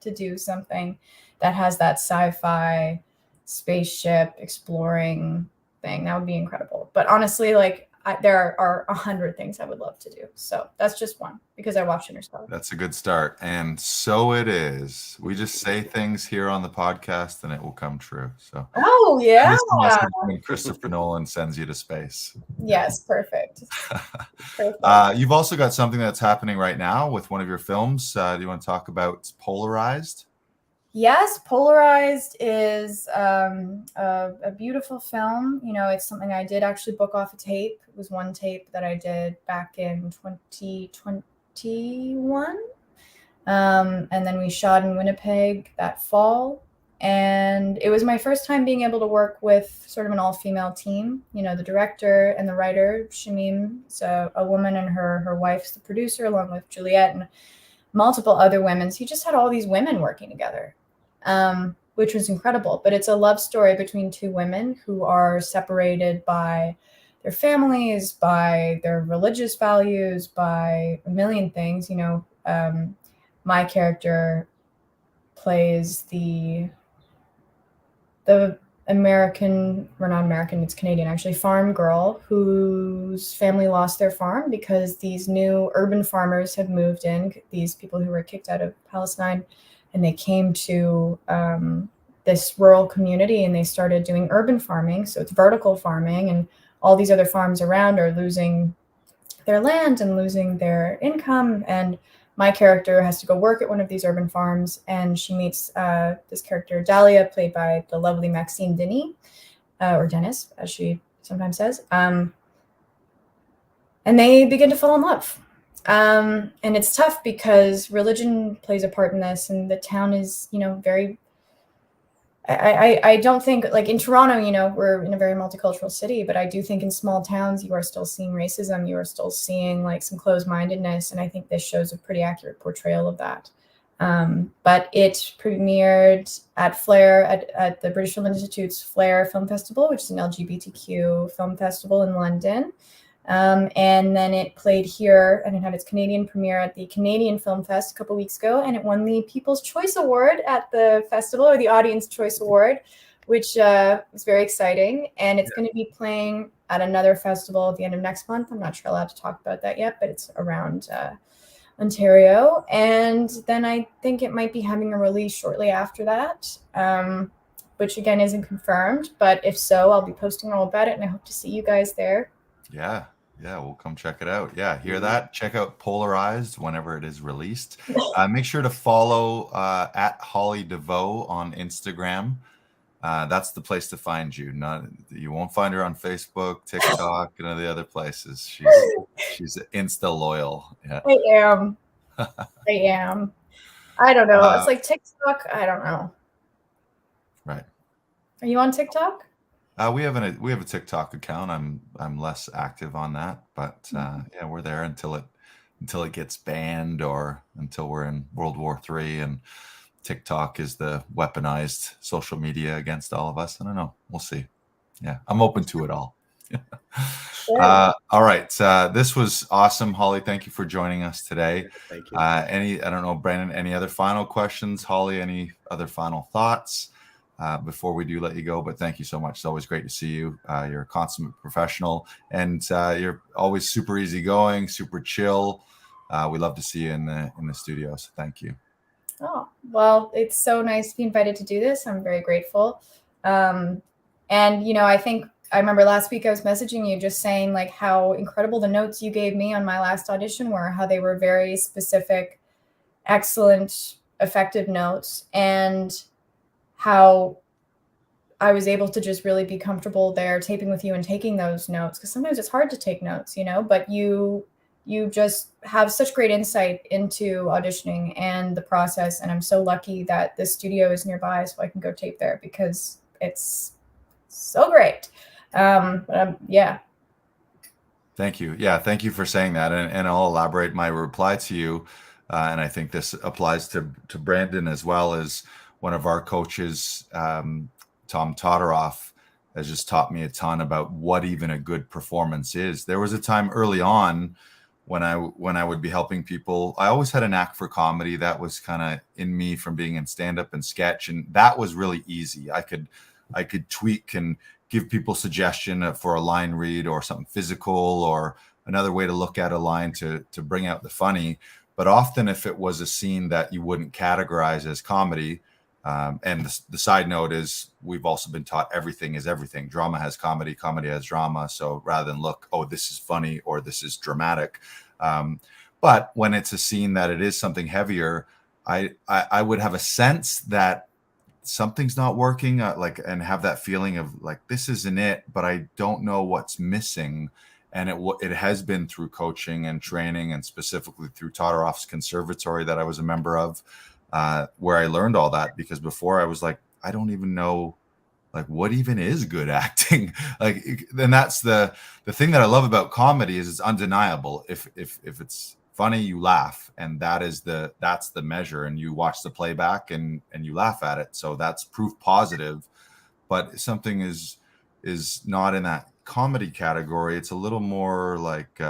to do something that has that sci-fi spaceship exploring thing. That would be incredible. But honestly, like there are 100 things I would love to do. So that's just one because I watched Interstellar. That's a good start. And so it is. We just say things here on the podcast and it will come true. So oh yeah. This is the message when Christopher Nolan sends you to space. Yes, perfect. You've also got something that's happening right now with one of your films. Do you want to talk about Polarized? Yes, Polarized is a beautiful film. You know, it's something I did actually book off a tape. It was one tape that I did back in 2021. And then we shot in Winnipeg that fall. And it was my first time being able to work with sort of an all-female team. You know, the director and the writer, Shamim, so a woman, and her wife's the producer, along with Juliet and multiple other women. So you just had all these women working together, which was incredible. But it's a love story between two women who are separated by their families, by their religious values, by a million things. You know, my character plays the American, or not American, it's Canadian actually, farm girl whose family lost their farm because these new urban farmers have moved in, these people who were kicked out of Palestine, and they came to this rural community and they started doing urban farming. So it's vertical farming, and all these other farms around are losing their land and losing their income. And my character has to go work at one of these urban farms, and she meets this character, Dahlia, played by the lovely Maxine Denis, or Dennis, as she sometimes says. And they begin to fall in love. And it's tough because religion plays a part in this, and the town is, you know, very... I don't think, like in Toronto, you know, we're in a very multicultural city, but I do think in small towns, you are still seeing racism. You are still seeing like some closed-mindedness. And I think this shows a pretty accurate portrayal of that. But it premiered at Flair, at the British Film Institute's Flair Film Festival, which is an LGBTQ film festival in London. And then it played here, and it had its Canadian premiere at the Canadian Film Fest a couple weeks ago, and it won the People's Choice Award at the festival, or the Audience Choice Award, which was very exciting. And it's going to be playing at another festival at the end of next month. I'm not sure allowed to talk about that yet, but it's around Ontario. And then I think it might be having a release shortly after that, which again isn't confirmed, but if so, I'll be posting all about it, and I hope to see you guys there. Yeah, we'll come check it out. Yeah, hear that? Check out Polarized whenever it is released. Make sure to follow at Holly Deveaux on Instagram. That's the place to find you. You won't find her on Facebook, TikTok, and all the other places. She's Insta loyal. Yeah. I am. I don't know. It's like TikTok. I don't know. Right. Are you on TikTok? We have a TikTok account. I'm less active on that, but yeah, we're there until it gets banned, or until we're in World War III and TikTok is the weaponized social media against all of us. I don't know. We'll see. Yeah, I'm open to it all. Sure. All right. This was awesome, Holly. Thank you for joining us today. Thank you. I don't know, Brandon, any other final questions? Holly, any other final thoughts before we do let you go? But thank you so much. It's always great to see you. You're a consummate professional, and you're always super easygoing, super chill. We love to see you in the studio. So thank you. Oh, well, it's so nice to be invited to do this. I'm very grateful. And, I think I remember last week I was messaging you just saying like how incredible the notes you gave me on my last audition were, how they were very specific, excellent, effective notes, and how I was able to just really be comfortable there taping with you and taking those notes. Because sometimes it's hard to take notes, but you just have such great insight into auditioning and the process. And I'm so lucky that the studio is nearby so I can go tape there because it's so great. Yeah. Thank you. Yeah. Thank you for saying that. And I'll elaborate my reply to you. And I think this applies to Brandon as well. As one of our coaches, Tom Todoroff, has just taught me a ton about what even a good performance is. There was a time early on when I would be helping people. I always had a knack for comedy. That was kind of in me from being in stand-up and sketch, and that was really easy. I could tweak and give people suggestion for a line read or something physical or another way to look at a line to bring out the funny. But often if it was a scene that you wouldn't categorize as comedy, and the side note is we've also been taught everything is everything. Drama has comedy, comedy has drama. So rather than look, oh, this is funny or this is dramatic. But when it's a scene that it is something heavier, I would have a sense that something's not working, and have that feeling of like, this isn't it, but I don't know what's missing. And it has been through coaching and training, and specifically through Todoroff's conservatory that I was a member of, where I learned all that. Because before I was like, I don't even know like what even is good acting. Like, then that's the thing that I love about comedy is it's undeniable. If it's funny, you laugh, and that's the measure, and you watch the playback and you laugh at it. So that's proof positive. But something is not in that comedy category. It's a little more like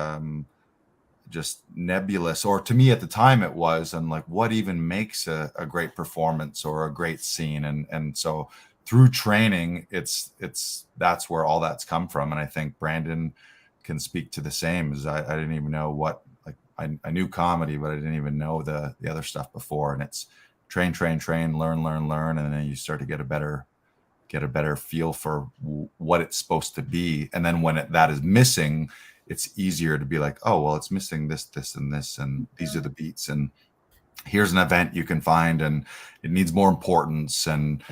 just nebulous, or to me at the time it was, and like what even makes a great performance or a great scene. And so through training, that's where all that's come from. And I think Brandon can speak to the same. As I didn't even know what, like, I knew comedy, but I didn't even know the other stuff before. And it's train, learn, and then you start to get a better feel for what it's supposed to be. And then when that is missing, it's easier to be like, oh, well, it's missing this, and this, and these are the beats, and here's an event you can find, and it needs more importance, and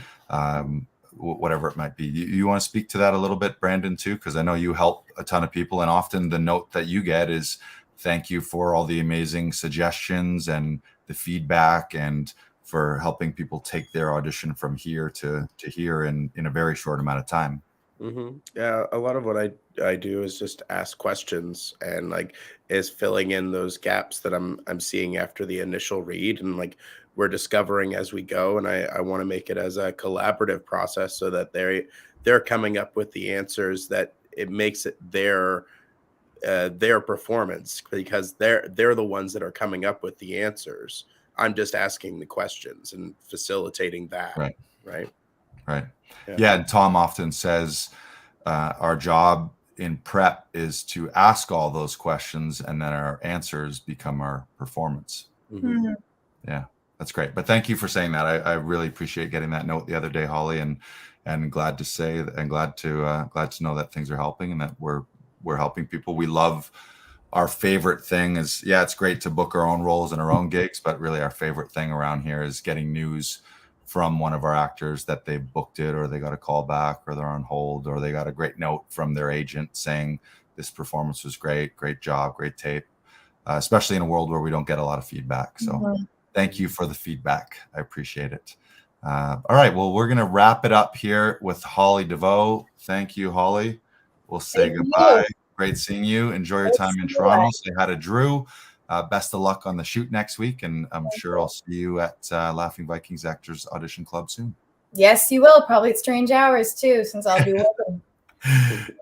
whatever it might be. You want to speak to that a little bit, Brandon, too? Because I know you help a ton of people, and often the note that you get is thank you for all the amazing suggestions and the feedback, and for helping people take their audition from here to here in a very short amount of time. Mm-hmm. Yeah, a lot of what I do is just ask questions, and like is filling in those gaps that I'm seeing after the initial read, and like we're discovering as we go. And I want to make it as a collaborative process so that they're coming up with the answers that it makes it their performance, because they're the ones that are coming up with the answers. I'm just asking the questions and facilitating that. Right. Yeah. And Tom often says our job in prep is to ask all those questions, and then our answers become our performance. Mm-hmm. Yeah, that's great. But thank you for saying that. I really appreciate getting that note the other day, Holly, and glad to say, and glad to know that things are helping, and that we're helping people. We love, our favorite thing is, yeah, it's great to book our own roles and our own gigs, but really our favorite thing around here is getting news from one of our actors that they booked it, or they got a call back, or they're on hold, or they got a great note from their agent saying this performance was great job, great tape, especially in a world where we don't get a lot of feedback. So thank you for the feedback. I appreciate it. All right, well, we're going to wrap it up here with Holly Deveaux. Thank you, Holly. We'll say goodbye. Great seeing you. Enjoy your time in Toronto. Say hi to Drew. Best of luck on the shoot next week, and I'm sure I'll see you at Laughing Vikings Actors Audition Club soon. Yes, you will. Probably at strange hours too, since I'll be working.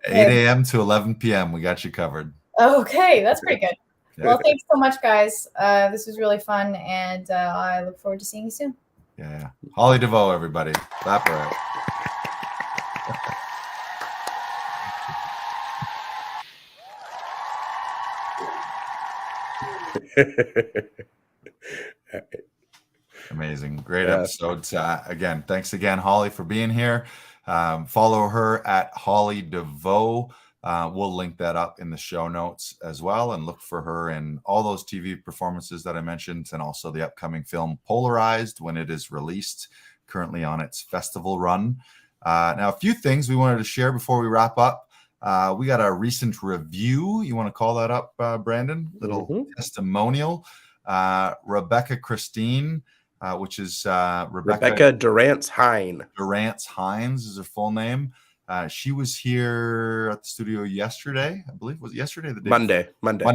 8 a.m. to 11 p.m. We got you covered. Okay, that's pretty good. Yeah. Well, thanks so much, guys. This was really fun, and I look forward to seeing you soon. Yeah. Holly Deveaux, everybody. Clap her out. Amazing. Great episode. Again, thanks again, Holly, for being here. Follow her at Holly Deveaux. We'll link that up in the show notes as well, and look for her in all those TV performances that I mentioned, and also the upcoming film Polarized when it is released, currently on its festival run. Now, a few things we wanted to share before we wrap up. We got a recent review. You want to call that up, Brandon? Little testimonial. Rebecca Christine, which is Rebecca Durrance-Hine. Durrance-Hines is her full name. She was here at the studio yesterday, I believe. Was it yesterday? The day Monday.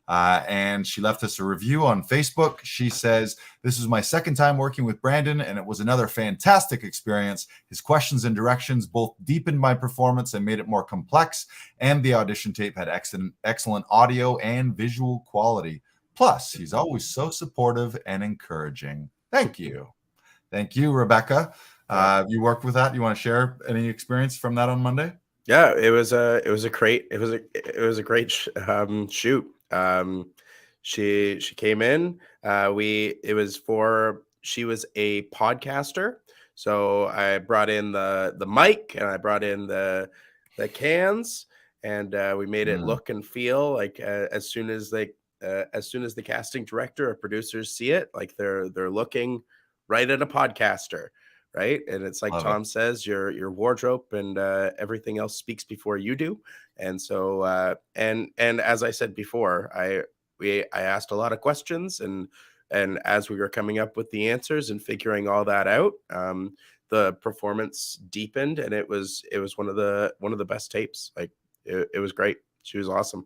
And she left us a review on Facebook. She says, "This is my second time working with Brandon, and it was another fantastic experience. His questions and directions both deepened my performance and made it more complex, and the audition tape had excellent audio and visual quality. Plus, he's always so supportive and encouraging." Thank you. Thank you, Rebecca. You worked with that. You want to share any experience from that on Monday? Yeah, it was a great shoot. She came in. She was a podcaster, so I brought in the mic, and I brought in the cans, and we made it look and feel like as soon as the casting director or producers see it, like they're looking right at a podcaster. Right. And it's like Tom says, your wardrobe and everything else speaks before you do. And so and as I said before, I asked a lot of questions, and as we were coming up with the answers and figuring all that out, the performance deepened, and it was one of the best tapes. Like it was great. She was awesome.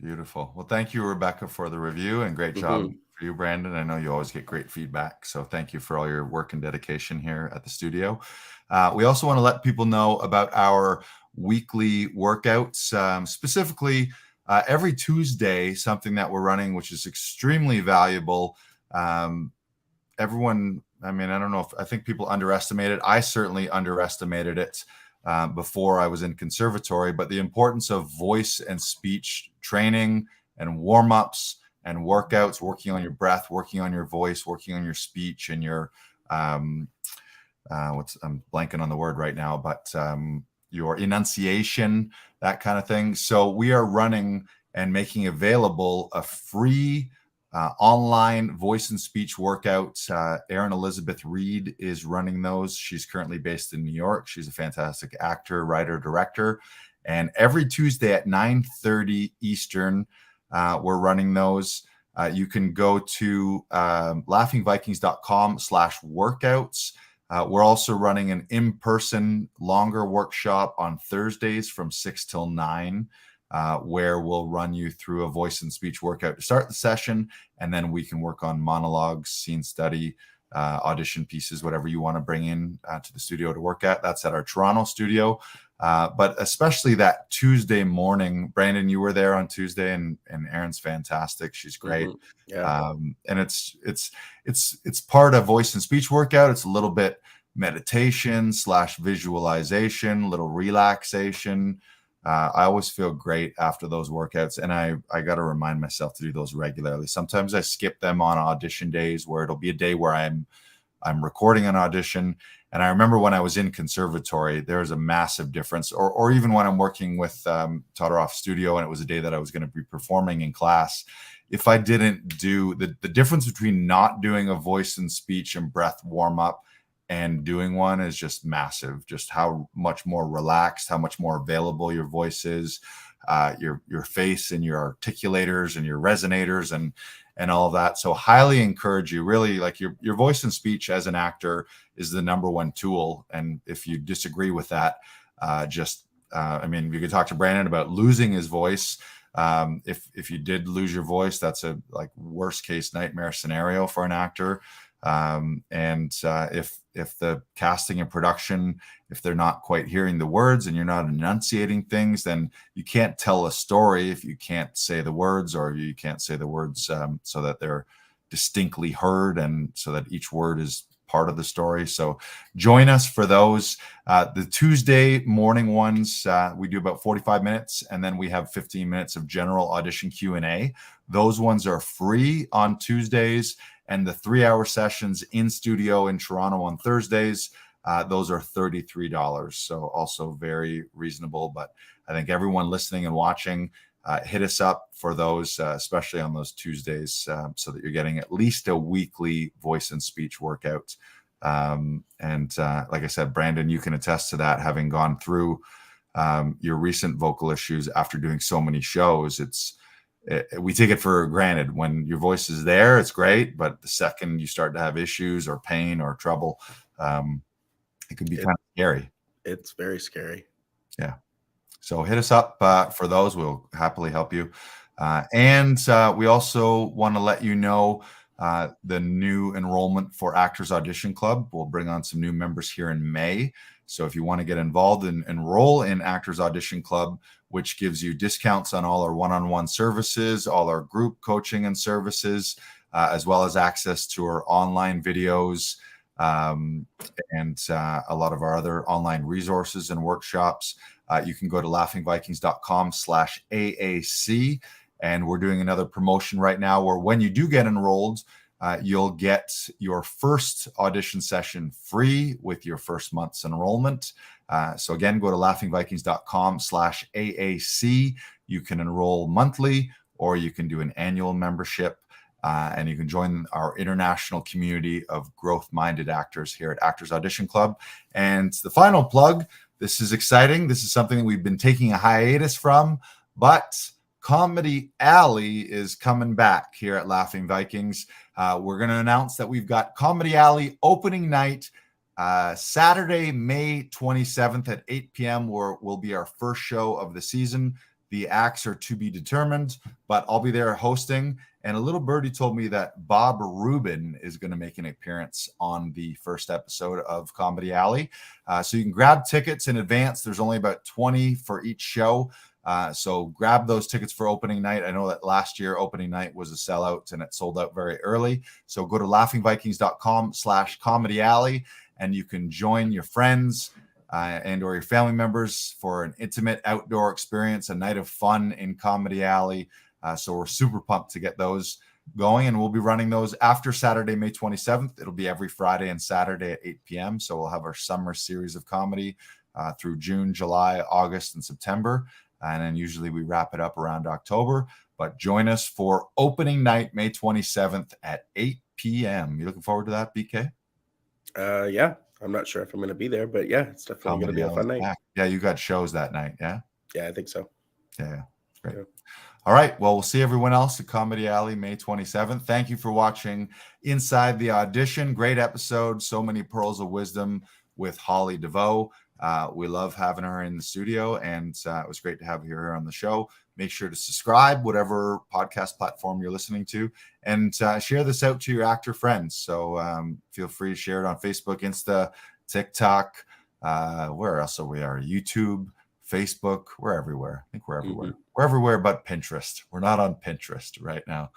Beautiful. Well, thank you, Rebecca, for the review, and great job for you, Brandon. I know you always get great feedback, so thank you for all your work and dedication here at the studio. We also want to let people know about our weekly workouts, specifically every Tuesday, something that we're running, which is extremely valuable. Everyone, I mean, I don't know if I think people underestimate it. I certainly underestimated it before I was in conservatory, but the importance of voice and speech training and warm-ups and workouts, working on your breath, working on your voice, working on your speech and your I'm blanking on the word right now, but your enunciation, that kind of thing. So we are running and making available a free online voice and speech workout. Erin Elizabeth Reed is running those. She's currently based in New York. She's a fantastic actor, writer, director. And every Tuesday at 9:30 Eastern, we're running those. You can go to laughingvikings.com/workouts. We're also running an in-person longer workshop on Thursdays from 6 till 9. Where we'll run you through a voice and speech workout to start the session, and then we can work on monologues, scene study, audition pieces, whatever you want to bring in to the studio to work at. That's at our Toronto studio. But especially that Tuesday morning, Brandon, you were there on Tuesday, and Erin's fantastic. She's great. Yeah. And it's part of voice and speech workout. It's a little bit meditation / visualization, a little relaxation. I always feel great after those workouts, and I got to remind myself to do those regularly. Sometimes I skip them on audition days, where it'll be a day where I'm recording an audition. And I remember when I was in conservatory, there was a massive difference, or even when I'm working with Todoroff Studio, and it was a day that I was going to be performing in class. If I didn't do the difference between not doing a voice and speech and breath warm up and doing one is just massive. Just how much more relaxed, how much more available your voice is, your face and your articulators and your resonators and all of that. So highly encourage you. Really, like your voice and speech as an actor is the number one tool. And if you disagree with that, I mean, you could talk to Brandon about losing his voice. If you did lose your voice, that's a worst case nightmare scenario for an actor. If the casting and production, if they're not quite hearing the words and you're not enunciating things, then you can't tell a story if you can't say the words, or you can't say the words so that they're distinctly heard and so that each word is part of the story. So join us for those. The Tuesday morning ones, we do about 45 minutes, and then we have 15 minutes of general audition Q&A. Those ones are free on Tuesdays. And the 3-hour sessions in studio in Toronto on Thursdays, those are $33. So also very reasonable. But I think everyone listening and watching, hit us up for those, especially on those Tuesdays, so that you're getting at least a weekly voice and speech workout. Like I said, Brandon, you can attest to that, having gone through your recent vocal issues after doing so many shows. We take it for granted. When your voice is there, it's great. But the second you start to have issues or pain or trouble, it can be kind of scary. It's very scary. Yeah. So hit us up for those. We'll happily help you. And we also want to let you know the new enrollment for Actors Audition Club. We'll bring on some new members here in May. So if you want to get involved and enroll in Actors Audition Club, which gives you discounts on all our one-on-one services, all our group coaching and services, as well as access to our online videos and a lot of our other online resources and workshops. You can go to laughingvikings.com/AAC. And we're doing another promotion right now where when you do get enrolled, you'll get your first audition session free with your first month's enrollment. So again, go to laughingvikings.com/AAC. You can enroll monthly, or you can do an annual membership, and you can join our international community of growth-minded actors here at Actors Audition Club. And the final plug, this is exciting. This is something that we've been taking a hiatus from, but Comedy Alley is coming back here at Laughing Vikings. We're going to announce that we've got Comedy Alley opening night Saturday, May 27th at 8 p.m. will be our first show of the season. The acts are to be determined, but I'll be there hosting. And a little birdie told me that Bob Rubin is going to make an appearance on the first episode of Comedy Alley. So you can grab tickets in advance. There's only about 20 for each show. So grab those tickets for opening night. I know that last year opening night was a sellout and it sold out very early. So go to laughingvikings.com/comedy alley and you can join your friends and or your family members for an intimate outdoor experience, a night of fun in Comedy Alley. So we're super pumped to get those going, and we'll be running those after Saturday, May 27th. It'll be every Friday and Saturday at 8 p.m. So we'll have our summer series of comedy through June, July, August, and September. And then usually we wrap it up around October. But join us for opening night, May 27th at 8 p.m. You looking forward to that, BK? Yeah. I'm not sure if I'm going to be there, but yeah, it's definitely going to be a fun night. Back. Yeah, you got shows that night, yeah? Yeah, I think so. Yeah, great. Yeah. All right, well, we'll see everyone else at Comedy Alley, May 27th. Thank you for watching Inside the Audition. Great episode, so many pearls of wisdom with Holly Deveaux. We love having her in the studio, and it was great to have her here on the show. Make sure to subscribe, whatever podcast platform you're listening to, and share this out to your actor friends. So feel free to share it on Facebook, Insta, TikTok. Where else are we? YouTube, Facebook. We're everywhere. I think we're everywhere. Mm-hmm. We're everywhere but Pinterest. We're not on Pinterest right now.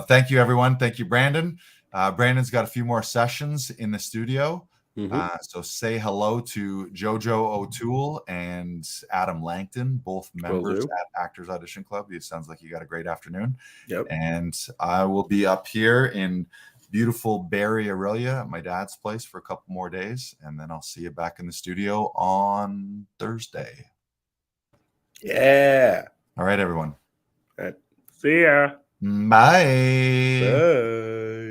Thank you, everyone. Thank you, Brandon. Brandon's got a few more sessions in the studio. Mm-hmm. So say hello to Jojo O'Toole and Adam Langton, both members at Actors Audition Club. It sounds like you got a great afternoon. Yep. And I will be up here in beautiful Barrie, Aurelia at my dad's place for a couple more days. And then I'll see you back in the studio on Thursday. Yeah. All right, everyone. All right. See ya. Bye. Bye.